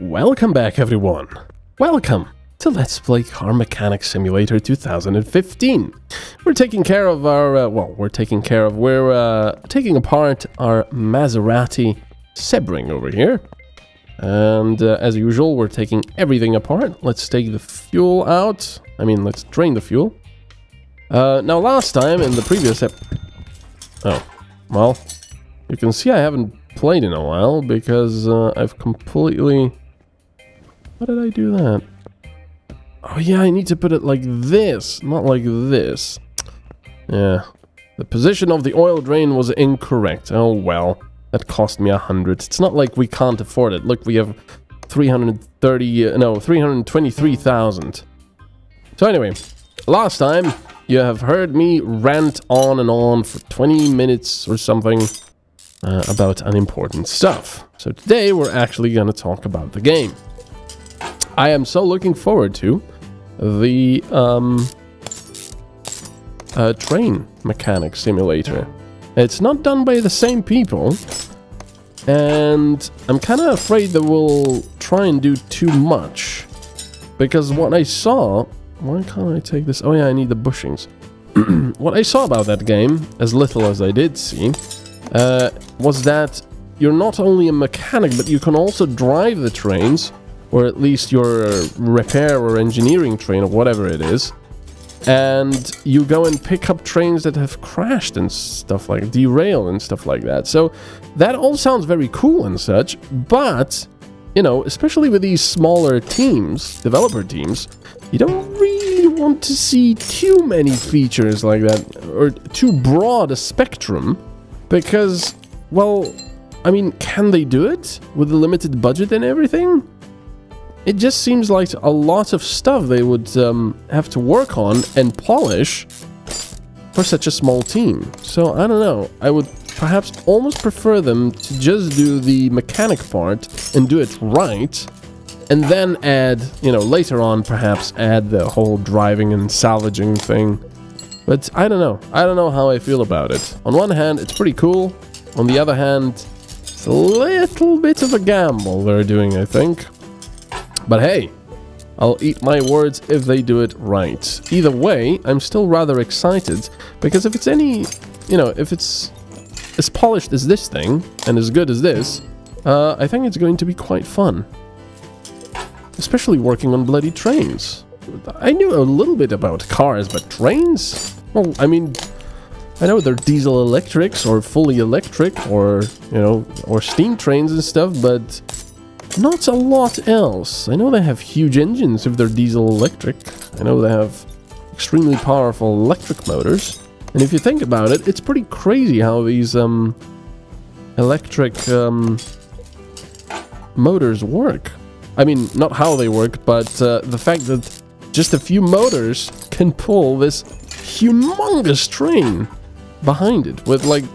Welcome back, everyone. Welcome to Let's Play Car Mechanic Simulator 2015. We're taking care of our, we're taking apart our Maserati Sebring over here. And as usual, we're taking everything apart. Let's take the fuel out. Let's drain the fuel. Now, last time in the previous oh, well, you can see I haven't played in a while because I've completely... How did I do that? Oh yeah, I need to put it like this, not like this. Yeah, the position of the oil drain was incorrect. Oh well, that cost me 100. It's not like we can't afford it. Look, we have 323,000. So anyway, last time you have heard me rant on and on for 20 minutes or something about unimportant stuff. So today we're actually going to talk about the game. I am so looking forward to the train mechanic simulator. It's not done by the same people, and I'm kind of afraid that we'll try and do too much, because what I saw... Why can't I take this? Oh yeah, I need the bushings. What I saw about that game, as little as I did see, was that you're not only a mechanic, but you can also drive the trains, or at least your repair or engineering train, or whatever it is, and you go and pick up trains that have crashed and stuff like derail and stuff like that. So that all sounds very cool and such, but you know, especially with these smaller teams, developer teams, you don't really want to see too many features like that, or too broad a spectrum, because, well, can they do it with a limited budget and everything? It just seems like a lot of stuff they would have to work on and polish for such a small team. So, I don't know. I would perhaps almost prefer them to just do the mechanic part and do it right, and then add, you know, later on perhaps add the whole driving and salvaging thing. But I don't know. I don't know how I feel about it. On one hand, it's pretty cool. On the other hand, it's a little bit of a gamble they're doing, I think. But hey, I'll eat my words if they do it right. Either way, I'm still rather excited, because if it's any, you know, if it's as polished as this thing, and as good as this, I think it's going to be quite fun. Especially working on bloody trains. I knew a little bit about cars, but trains? Well, I know they're diesel electrics, or fully electric, or, you know, or steam trains and stuff, but not a lot else. I know they have huge engines if they're diesel electric. I know they have extremely powerful electric motors. And if you think about it, it's pretty crazy how these electric motors work. Not how they work, but the fact that just a few motors can pull this humongous train behind it with like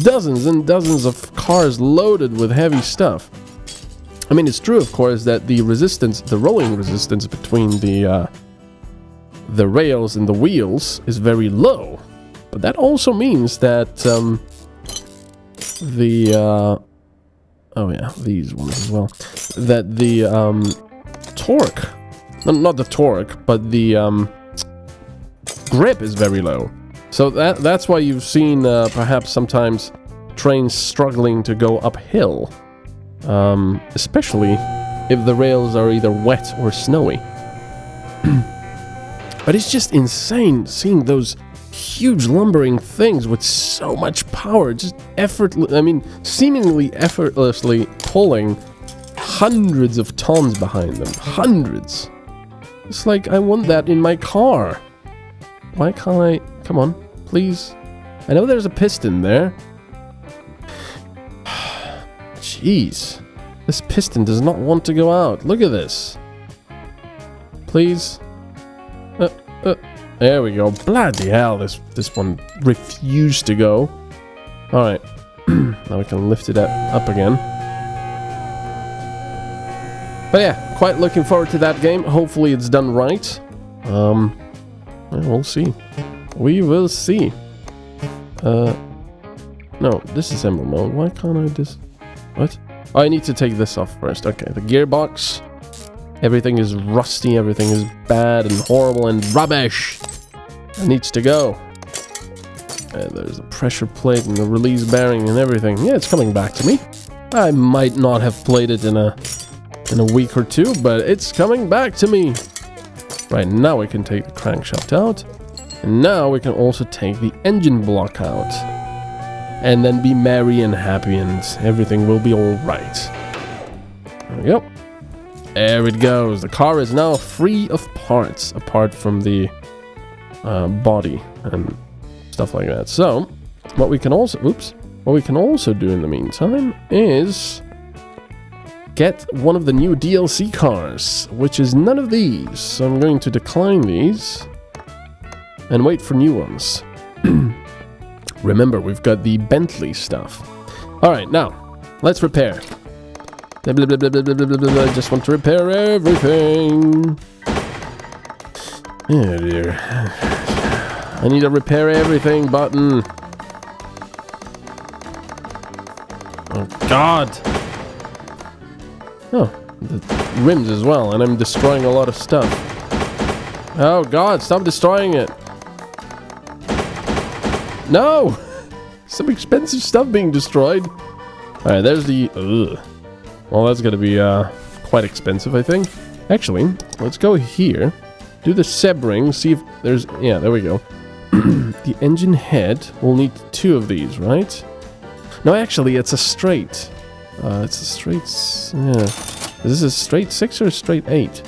dozens and dozens of cars loaded with heavy stuff. It's true, of course, that the resistance, the rolling resistance between the rails and the wheels is very low. But that also means that oh yeah, these ones as well. That the torque, not the torque, but the grip is very low. So that's why you've seen perhaps sometimes trains struggling to go uphill. Especially if the rails are either wet or snowy. But it's just insane seeing those huge lumbering things with so much power, just seemingly effortlessly pulling hundreds of tons behind them. Hundreds. It's like, I want that in my car. Why can't I? Come on, please. I know there's a piston there. Jeez, this piston does not want to go out. Look at this. Please. There we go. Bloody hell, this one refused to go. Alright. Now we can lift it up again. But yeah, quite looking forward to that game. Hopefully it's done right. We'll see. We will see. No, disassemble mode. Why can't I what? Oh, I need to take this off first. Okay, the gearbox. Everything is rusty, everything is bad and horrible and rubbish. It needs to go. And there's the pressure plate and the release bearing and everything. Yeah, it's coming back to me. I might not have played it in a week or two, but it's coming back to me. Right, now we can take the crankshaft out. And now we can also take the engine block out. And then be merry and happy and everything will be alright. There we go. There it goes. The car is now free of parts, apart from the body and stuff like that. So, what we can also do in the meantime is get one of the new DLC cars, which is none of these. So I'm going to decline these and wait for new ones. Remember, we've got the Bentley stuff. Alright, now, let's repair. I just want to repair everything. Oh dear. I need a repair everything button. Oh god. Oh, the rims as well, and I'm destroying a lot of stuff. Oh god, stop destroying it. No! Some expensive stuff being destroyed. Alright, there's the... Ugh. Well, that's gonna be quite expensive, I think. Actually, let's go here. Do the sebring, see if there's... Yeah, there we go. The engine head will need 2 of these, right? No, actually, it's a straight. It's a straight... Yeah. Is this a straight 6 or a straight 8?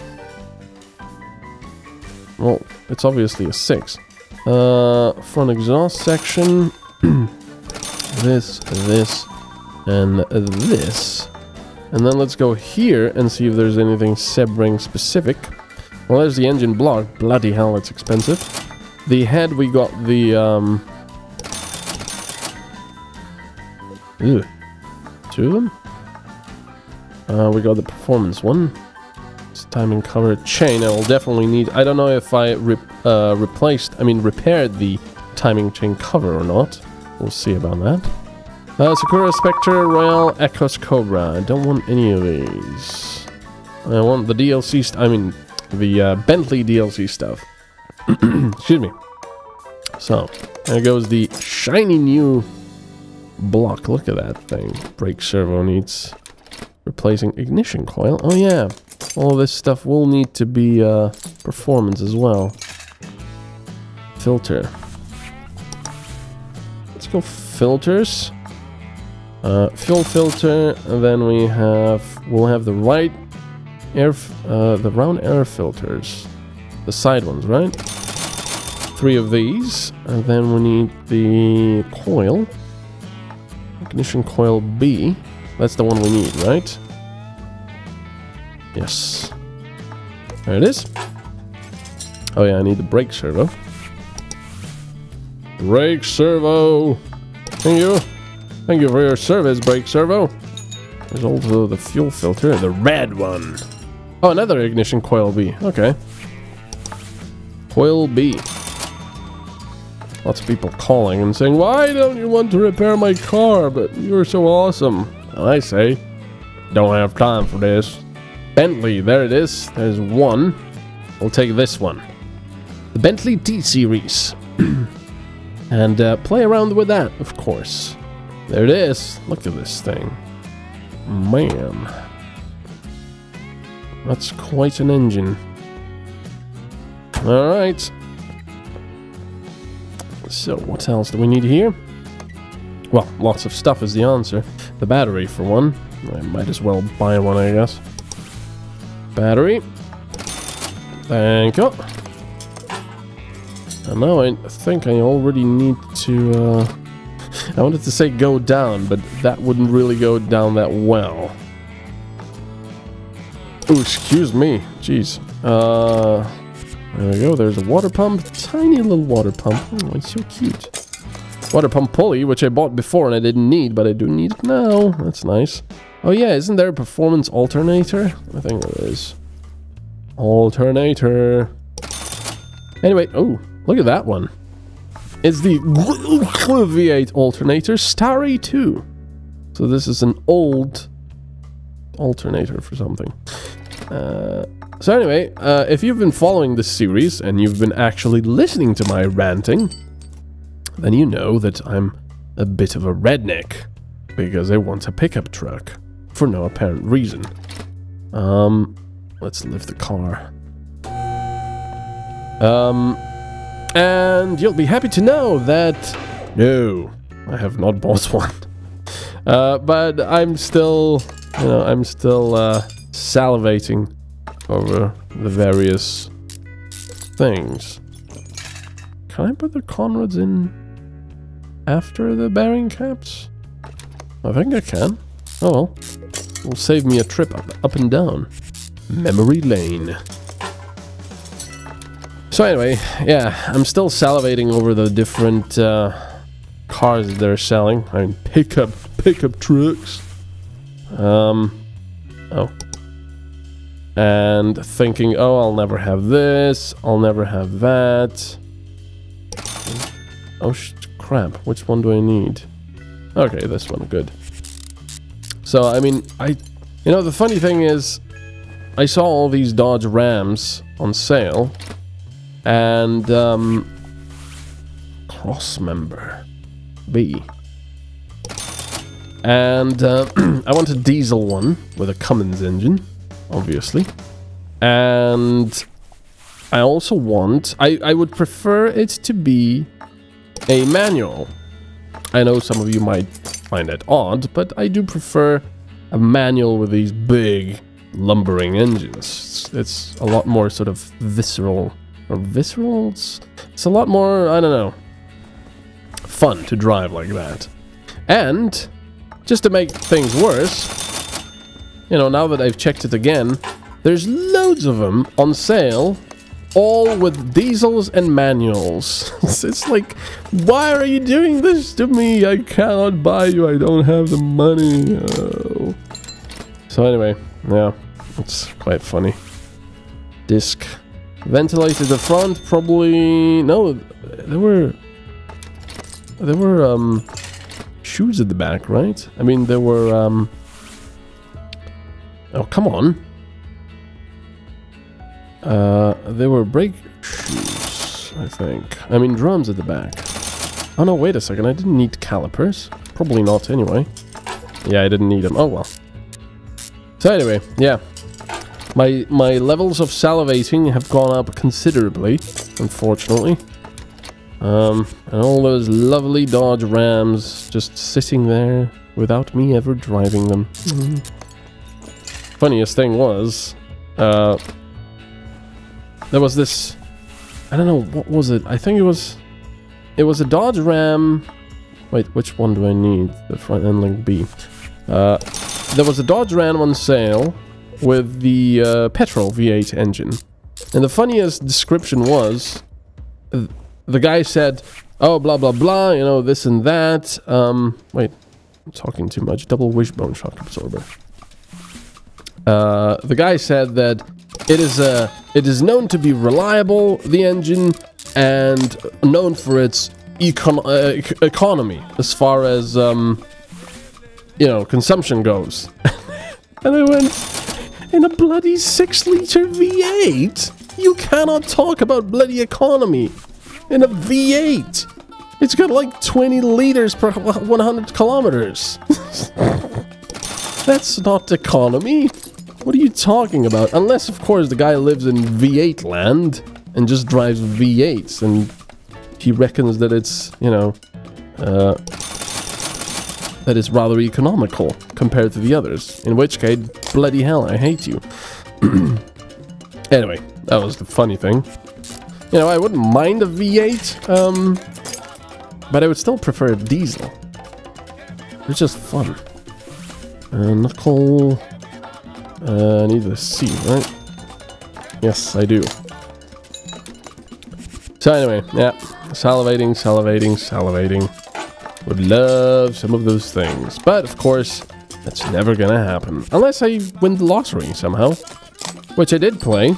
Well, it's obviously a 6. Front exhaust section. this, and this. And then let's go here and see if there's anything sebring specific. Well, there's the engine block. Bloody hell, it's expensive. The head, we got the, Ew. 2 of them? We got the performance one. It's timing cover chain. I will definitely need... I don't know if I repaired the timing chain cover or not. We'll see about that. Sakura, Spectre, Royale, Echos, Cobra. I don't want any of these. I want the DLC the Bentley DLC stuff. Excuse me. So, there goes the shiny new block. Look at that thing. Brake servo needs replacing ignition coil. Oh yeah, all this stuff will need to be performance as well. Filter. Let's go filters. Fuel filter, and then we'll have the right air, the round air filters, the side ones, right? 3 of these, and then we need the coil, ignition coil B. That's the one we need, right? Yes. There it is. Oh yeah, I need the brake servo. Brake servo. Thank you. Thank you for your service, brake servo. There's also the fuel filter, the red one. Oh, another ignition coil B. Okay. Coil B. Lots of people calling and saying, why don't you want to repair my car? But you're so awesome. And I say, don't have time for this. Bentley, there it is. There's one. We'll take this one. The Bentley T-Series. And play around with that, of course. There it is. Look at this thing. Man. That's quite an engine. Alright. So, what else do we need here? Well, lots of stuff is the answer. The battery, for one. I might as well buy one, I guess. Battery. Thank you. And now I think I already need to... I wanted to say go down, but that wouldn't really go down that well. Oh, excuse me. Jeez. There we go. There's a water pump. Tiny little water pump. Oh, it's so cute. Water pump pulley, which I bought before and I didn't need, but I do need it now. That's nice. Oh yeah, isn't there a performance alternator? I think there is. Alternator. Anyway, oh, look at that one. It's the V8 alternator, Starry 2. So this is an old alternator for something. So anyway, if you've been following this series and you've been actually listening to my ranting, then you know that I'm a bit of a redneck, because I want a pickup truck for no apparent reason. Let's lift the car. And you'll be happy to know that no, I have not bought one. But I'm still, you know, salivating over the various things. Can I put the conrods in after the bearing caps? I think I can. Oh well. Will save me a trip up and down memory lane. So anyway, yeah, I'm still salivating over the different cars that they're selling. I mean, pickup trucks. Oh. And thinking, oh, I'll never have this, I'll never have that. Oh, crap, which one do I need? Okay, this one, good. So, I mean, you know, the funny thing is, I saw all these Dodge Rams on sale, and, Crossmember B. And, I want a diesel one with a Cummins engine, obviously. And I also want, I would prefer it to be a manual. I know some of you might find that odd, but I do prefer a manual with these big lumbering engines. It's a lot more sort of visceral, or visceral? It's a lot more, I don't know, fun to drive like that. And just to make things worse, you know, now that I've checked it again, there's loads of them on sale, all with diesels and manuals. It's like, why are you doing this to me? I cannot buy you, I don't have the money. Oh. So anyway, yeah, it's quite funny. Disc. Ventilated the front, probably... No, there were shoes at the back, right? I mean, there were, oh, come on. There were brake shoes, I think. I mean, drums at the back. Oh no, wait a second, I didn't need calipers. Probably not, anyway. Yeah, I didn't need them. Oh, well. So anyway, yeah. My levels of salivating have gone up considerably, unfortunately. And all those lovely Dodge Rams just sitting there without me ever driving them. Funniest thing was, there was this, I don't know, what was it? I think it was a Dodge Ram. Wait, which one do I need? The front end link B. There was a Dodge Ram on sale with the petrol V8 engine. And the funniest description was, the guy said, oh, blah, blah, blah, you know, this and that. Wait, I'm talking too much. Double wishbone shock absorber. The guy said that it is known to be reliable, the engine, and known for its economy as far as, you know, consumption goes. And I went, in a bloody 6-liter V8? You cannot talk about bloody economy in a V8. It's got like 20 liters per 100 kilometers. That's not economy. What are you talking about? Unless, of course, the guy lives in V8 land and just drives V8s and he reckons that it's, you know, that it's rather economical compared to the others. In which case, bloody hell, I hate you. Anyway, that was the funny thing. You know, I wouldn't mind a V8, but I would still prefer a diesel. It's just fun. Knuckle... I need the C, right? Yes, I do. So anyway, yeah. Salivating. Would love some of those things. But, of course, that's never gonna happen. Unless I win the lottery somehow. Which I did play.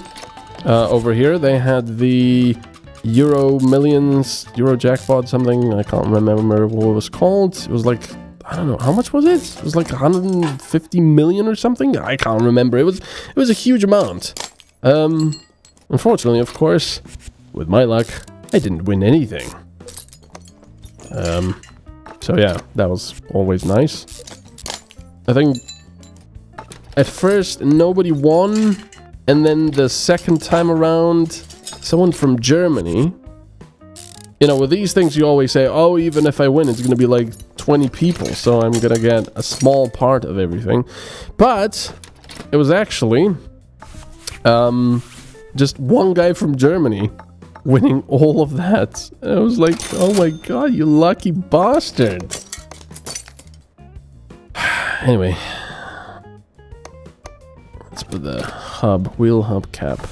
Over here, they had the Euro Millions, Euro Jackpot, something. I can't remember what it was called. It was like I don't know, how much was it? It was like 150 million or something? I can't remember. It was a huge amount. Unfortunately, of course, with my luck, I didn't win anything. So yeah, that was always nice. I think at first nobody won, and then the second time around, someone from Germany. You know, with these things you always say, oh, even if I win, it's gonna be like 20 people, so I'm gonna get a small part of everything. But it was actually just one guy from Germany winning all of that. And I was like, oh my god, you lucky bastard. Anyway, let's put the wheel hub cap.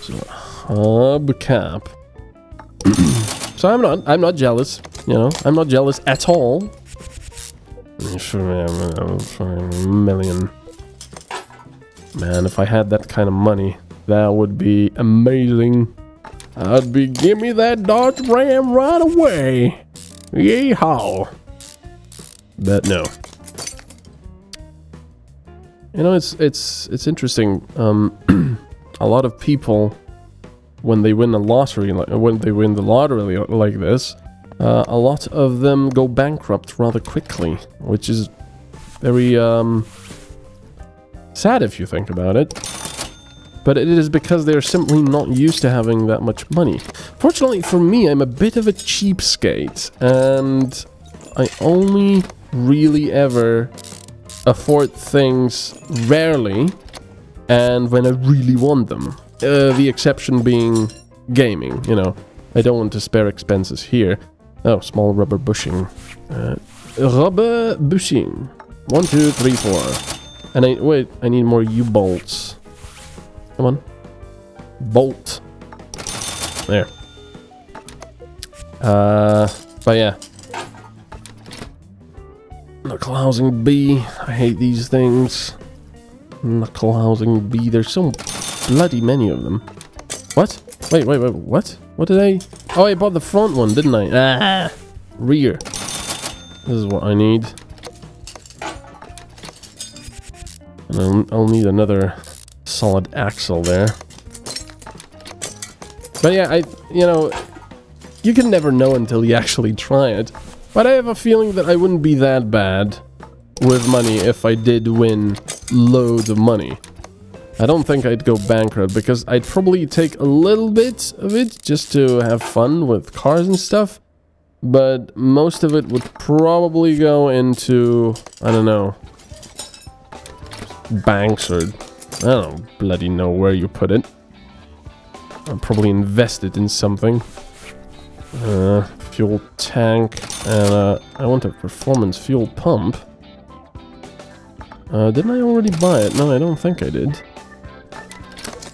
So hub cap. So I'm not jealous, you know, I'm not jealous at all. Million. Man, if I had that kind of money, that would be amazing. I'd be, give me that Dodge Ram right away. Yeehaw. But no. You know, it's interesting. A lot of people, when they win the lottery, like this, a lot of them go bankrupt rather quickly, which is very sad if you think about it. But it is because they're simply not used to having that much money. Fortunately for me, I'm a bit of a cheapskate, and I only really ever afford things rarely and when I really want them. The exception being gaming, you know. I don't want to spare expenses here. Oh, small rubber bushing. Rubber bushing. 1, 2, 3, 4. And I need more U-bolts. Come on. Bolt. There. But yeah. Knuckle housing B. I hate these things. Knuckle housing B. There's so bloody many of them. What? Wait, what? What did I... Oh, I bought the front one, didn't I? Ah! Rear. This is what I need. And I'll need another solid axle there. But yeah, you know, you can never know until you actually try it. But I have a feeling that I wouldn't be that bad with money if I did win loads of money. I don't think I'd go bankrupt because I'd probably take a little bit of it just to have fun with cars and stuff. But most of it would probably go into, I don't know, banks, or I don't bloody know where you put it. I'll probably invest it in something. Fuel tank, and I want a performance fuel pump. Didn't I already buy it? No, I don't think I did.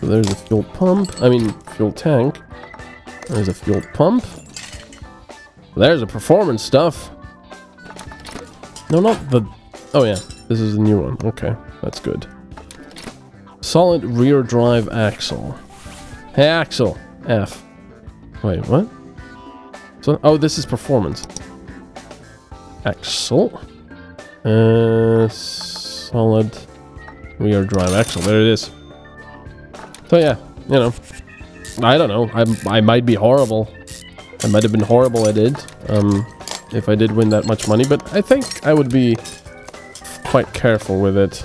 So there's a fuel pump. I mean, fuel tank. There's a fuel pump. There's a performance stuff. No, not the... Oh yeah, this is the new one. Okay, that's good. Solid rear drive axle. Hey, axle. F. Wait, what? So, oh, this is performance. Axle. Solid rear drive axle. There it is. So yeah, you know, I don't know. I might be horrible. I might have been horrible at it, if I did win that much money. But I think I would be quite careful with it.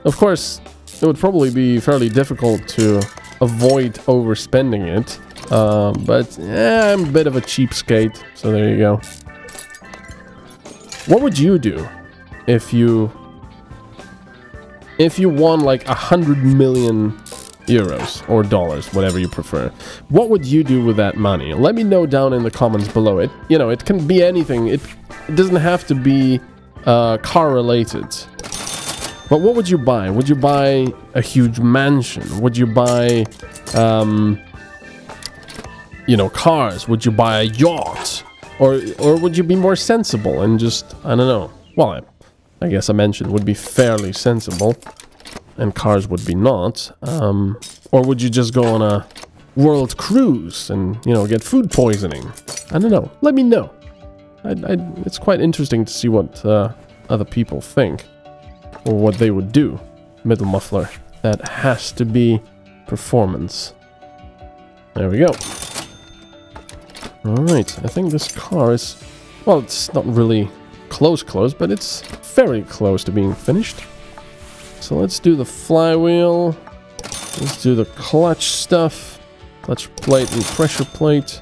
Of course, it would probably be fairly difficult to avoid overspending it. But yeah, I'm a bit of a cheapskate, so there you go. What would you do if you won like 100 million euros or dollars, whatever you prefer? What would you do with that money? Let me know down in the comments below. It, you know, it can be anything. It doesn't have to be car related. But what would you buy? Would you buy a huge mansion? Would you buy you know, cars? Would you buy a yacht? Or would you be more sensible and just, I don't know. Well, I guess a mansion would be fairly sensible, and cars would be not. Or would you just go on a world cruise and, you know, get food poisoning? I don't know. Let me know. it's quite interesting to see what other people think. Or what they would do. Middle muffler. That has to be performance. There we go. Alright, I think this car is... Well, it's not really close, but it's very close to being finished. So let's do the flywheel. Let's do the clutch stuff. Clutch plate and pressure plate.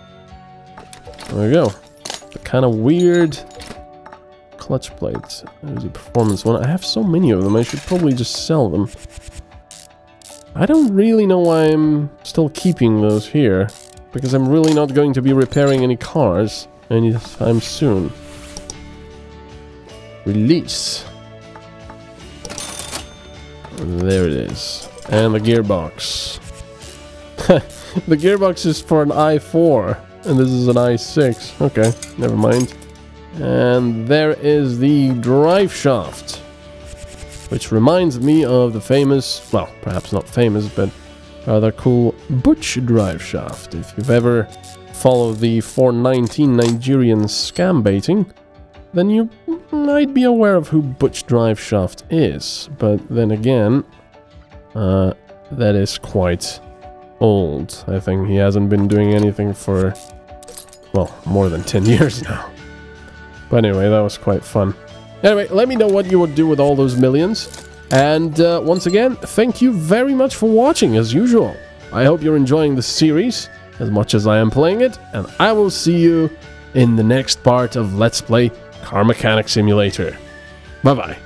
There we go. The kind of weird clutch plates. There's a performance one. I have so many of them, I should probably just sell them. I don't really know why I'm still keeping those here. Because I'm really not going to be repairing any cars anytime soon. Release. There it is. And the gearbox. The gearbox is for an i4. And this is an i6. Okay, never mind. And there is the drive shaft. Which reminds me of the famous, well, perhaps not famous, but rather cool Butch drive shaft. If you've ever followed the 419 Nigerian scam baiting, then you might be aware of who Butch drive shaft is. But then again, that is quite old. I think he hasn't been doing anything for, well, more than 10 years now. But anyway, that was quite fun. Anyway, let me know what you would do with all those millions. And once again, thank you very much for watching, as usual. I hope you're enjoying the series as much as I am playing it, and I will see you in the next part of Let's Play Car Mechanic Simulator. Bye-bye.